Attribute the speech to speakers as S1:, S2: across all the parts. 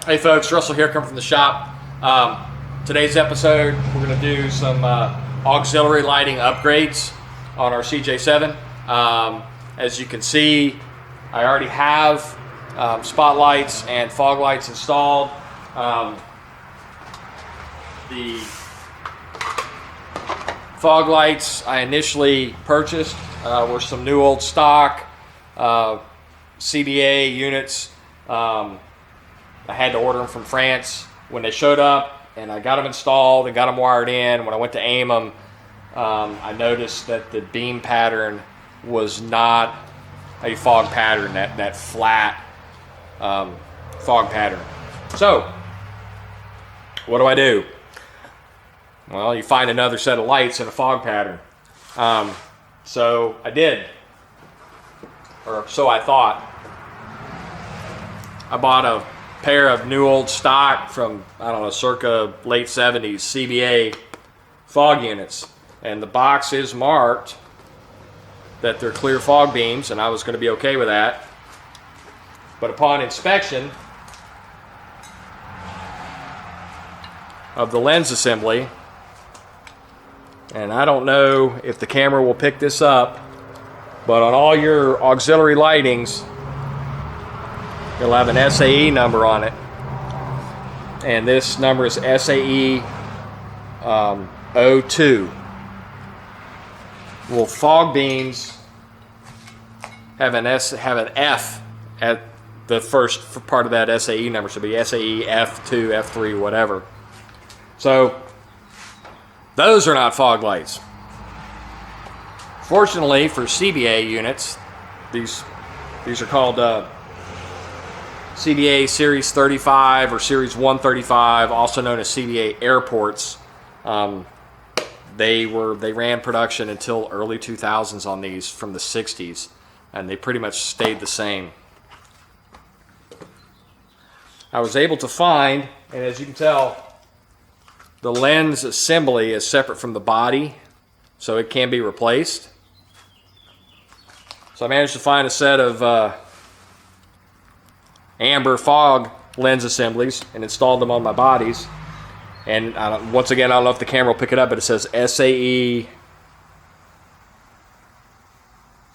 S1: Hey folks, Russell here, coming from the shop. Today's episode, we're going to do some auxiliary lighting upgrades on our CJ-7. As you can see, I already have spotlights and fog lights installed. The fog lights I initially purchased were some new old stock CBA units. I had to order them from France. When they showed up and I got them installed and got them wired in, when I went to aim them, I noticed that the beam pattern was not a fog pattern, that flat fog pattern. So, what do? Well, you find another set of lights in a fog pattern. So I did, or so I thought. I bought a pair of new old stock from, I don't know, circa late 70s CBA fog units, and the box is marked that they're clear fog beams, and I was going to be okay with that. But upon inspection of the lens assembly, and I don't know if the camera will pick this up, but on all your auxiliary lightings, it'll have an SAE number on it, and this number is SAE 02. Well, fog beams have an F at the first part of that SAE number, so it'll be SAE F2, F3, whatever. So those are not fog lights. Fortunately for CBA units, these are called CBA Series 35 or Series 135, also known as CBA airports. They ran production until early 2000s on these from the 60s, and they pretty much stayed the same. I was able to find, and as you can tell, the lens assembly is separate from the body, so it can be replaced. So I managed to find a set of amber fog lens assemblies and installed them on my bodies. And once again, I don't know if the camera will pick it up, but it says SAE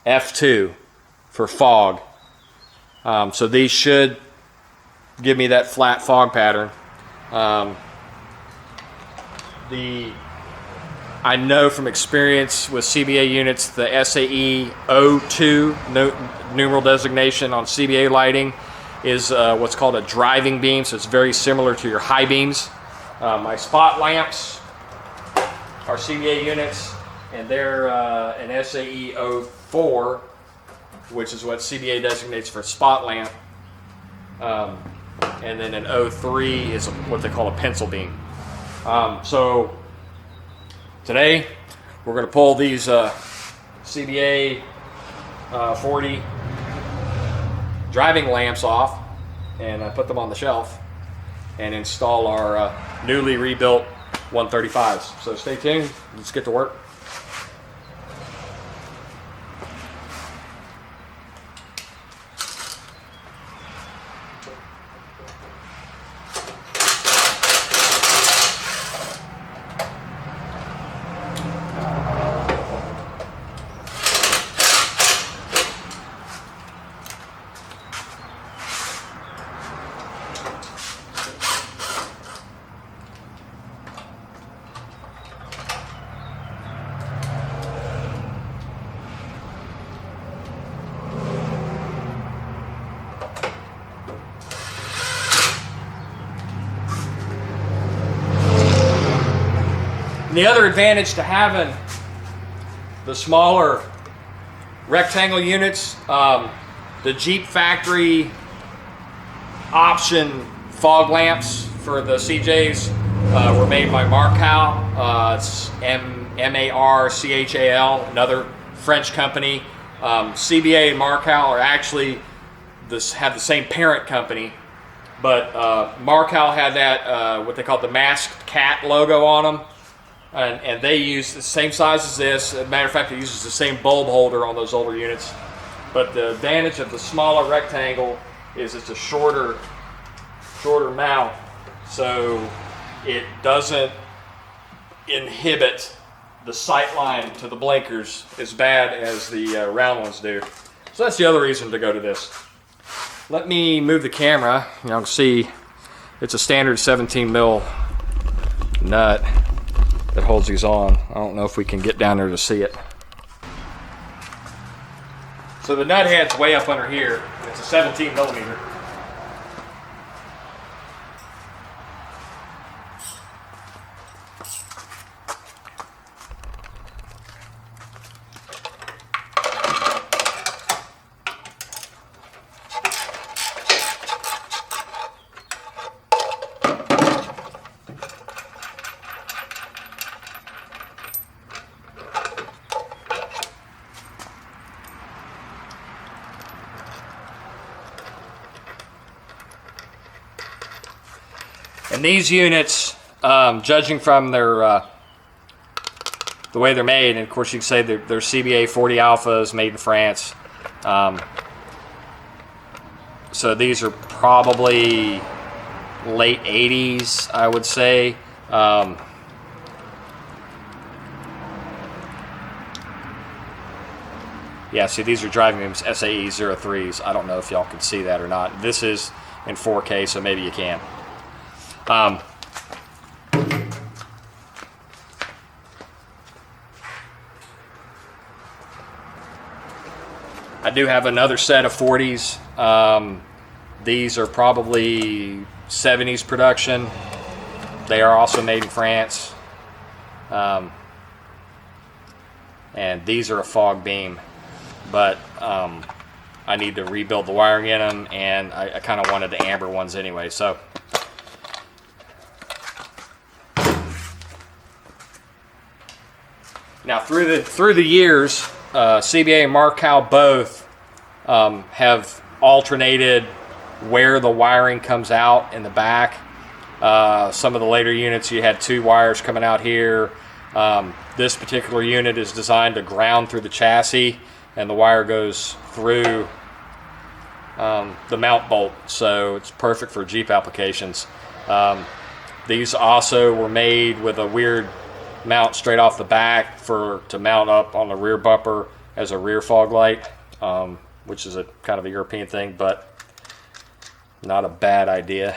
S1: F2 for fog. So these should give me that flat fog pattern. I know from experience with CBA units, the SAE 02 numeral designation on CBA lighting is what's called a driving beam, so it's very similar to your high beams. My spot lamps are CBA units, and they're an SAE 04, which is what CBA designates for spot lamp, and then an 03 is what they call a pencil beam. So today we're going to pull these CBA 40 driving lamps off and put them on the shelf and install our newly rebuilt 135s. So stay tuned, let's get to work. The other advantage to having the smaller rectangle units, the Jeep factory option fog lamps for the CJs were made by Marcal. It's M-A-R-C-H-A-L, another French company. CBA and Marcal are actually have the same parent company, but Marcal had that what they call the masked cat logo on them. And they use the same size as this. As a matter of fact, it uses the same bulb holder on those older units. But the advantage of the smaller rectangle is it's a shorter shorter mount, so it doesn't inhibit the sight line to the blinkers as bad as the round ones do. So that's the other reason to go to this. Let me move the camera. You can see it's a standard 17 mil nut that holds these on. I don't know if we can get down there to see it. So the nut head's way up under here. It's a 17 millimeter. And these units, judging from their the way they're made, and of course you can say they're CBA 40 alphas made in France. So these are probably late 80s, I would say. Yeah, see, these are driving rooms SAE 03s. I don't know if y'all can see that or not. This is in 4K, so maybe you can. I do have another set of 40s. These are probably 70s production. They are also made in France. And these are a fog beam, but I need to rebuild the wiring in them, and I kind of wanted the amber ones anyway. So now through the years, CBA and Markow both have alternated where the wiring comes out in the back. Some of the later units, you had 2 wires coming out here. This particular unit is designed to ground through the chassis, and the wire goes through the mount bolt, so it's perfect for Jeep applications. These also were made with a weird mount straight off the back to mount up on the rear bumper as a rear fog light, which is a kind of a European thing, but not a bad idea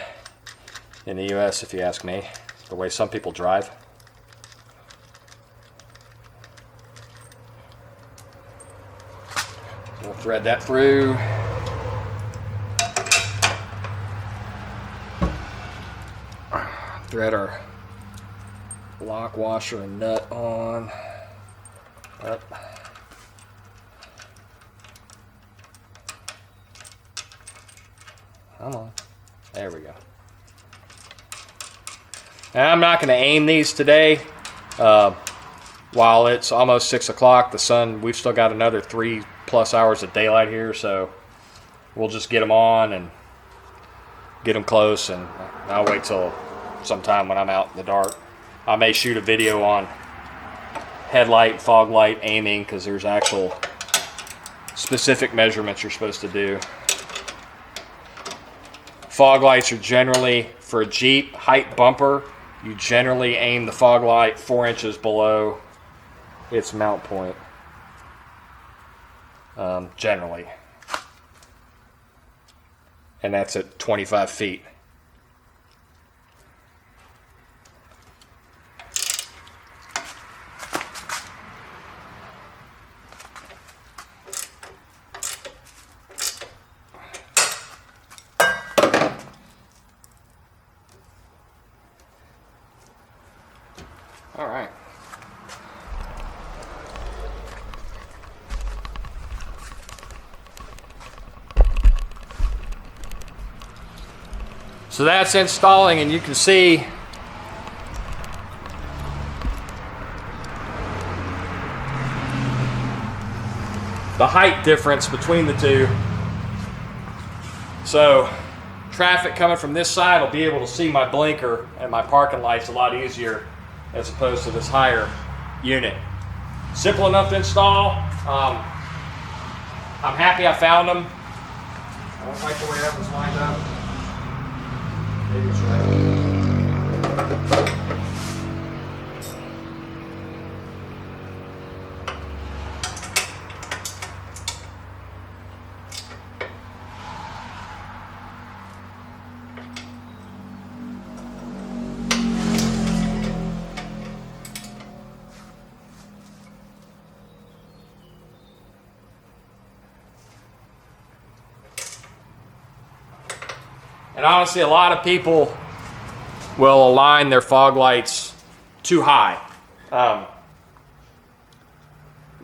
S1: in the US if you ask me, the way some people drive. We'll thread that through. Thread our lock washer and nut on. Up. Come on. There we go. And I'm not going to aim these today. While it's almost 6 o'clock, the sun, we've still got another 3+ hours of daylight here, so we'll just get them on and get them close, and I'll wait till sometime when I'm out in the dark. I may shoot a video on headlight, fog light aiming, because there's actual specific measurements you're supposed to do. Fog lights are generally, for a Jeep height bumper, you generally aim the fog light 4 inches below its mount point. Generally. And that's at 25 feet. All right. So that's installing, and you can see the height difference between the two. So traffic coming from this side will be able to see my blinker and my parking lights a lot easier as opposed to this higher unit. Simple enough to install. I'm happy I found them. I don't like the way that was lined up. Maybe it's right. And honestly, a lot of people will align their fog lights too high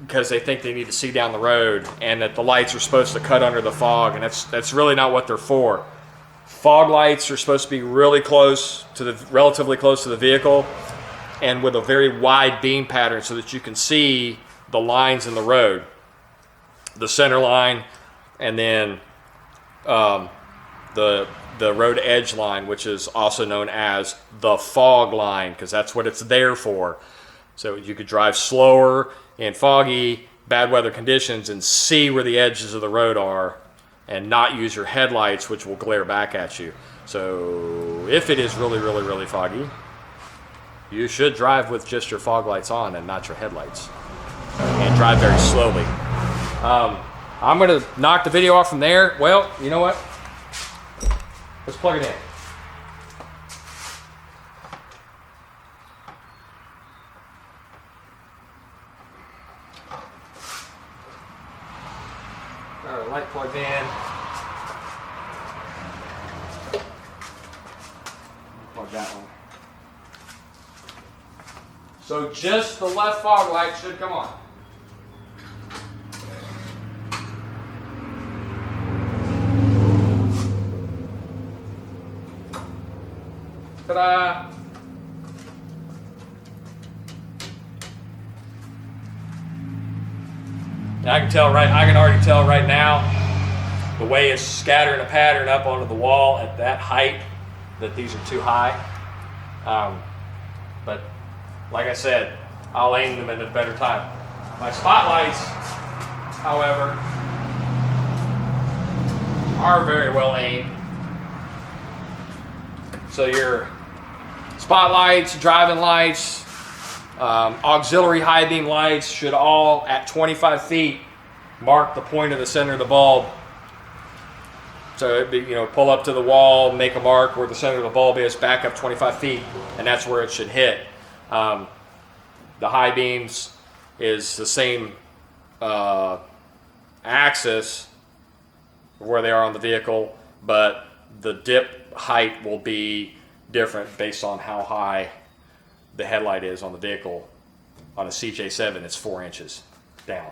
S1: because they think they need to see down the road and that the lights are supposed to cut under the fog, and that's really not what they're for. Fog lights are supposed to be really close to relatively close to the vehicle and with a very wide beam pattern so that you can see the lines in the road, the center line, and then the road edge line, which is also known as the fog line, because that's what it's there for. So you could drive slower in foggy, bad weather conditions and see where the edges of the road are and not use your headlights, which will glare back at you. So if it is really, really, really foggy, you should drive with just your fog lights on and not your headlights, and drive very slowly. I'm going to knock the video off from there. Well, you know what? Let's plug it in. Got our light plugged in. Plug that one. So just the left fog light should come on. Ta-da! I can already tell right now the way it's scattering a pattern up onto the wall at that height that these are too high. But like I said, I'll aim them at a better time. My spotlights, however, are very well aimed. So your spotlights, driving lights, auxiliary high beam lights should all at 25 feet mark the point of the center of the bulb. So it'd be, pull up to the wall, make a mark where the center of the bulb is, back up 25 feet, and that's where it should hit. The high beams is the same axis of where they are on the vehicle, but the dip height will be different based on how high the headlight is on the vehicle. On a CJ-7, it's 4 inches down.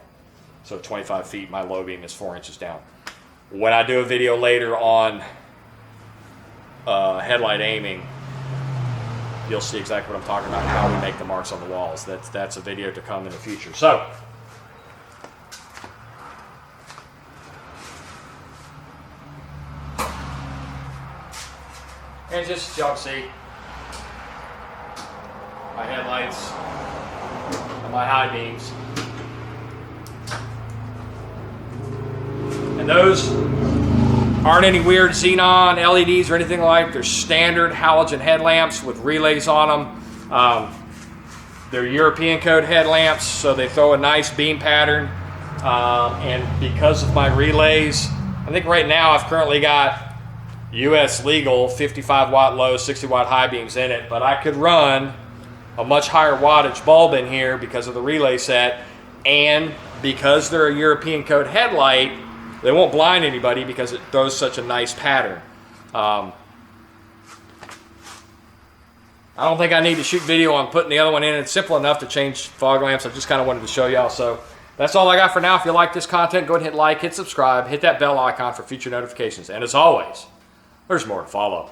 S1: So 25 feet, my low beam is 4 inches down. When I do a video later on headlight aiming, you'll see exactly what I'm talking about, how we make the marks on the walls. That's a video to come in the future. So, and just y'all see my headlights and my high beams. And those aren't any weird xenon LEDs or anything like. They're standard halogen headlamps with relays on them. They're European code headlamps, so they throw a nice beam pattern. And because of my relays, I think right now I've currently got US legal 55 watt low, 60 watt high beams in it, but I could run a much higher wattage bulb in here because of the relay set, and because they're a European code headlight, they won't blind anybody because it throws such a nice pattern. I don't think I need to shoot video on putting the other one in. It's simple enough to change fog lamps. I just kind of wanted to show y'all. So that's all I got for now. If you like this content, go ahead and hit like, hit subscribe, hit that bell icon for future notifications. And as always, there's more to follow.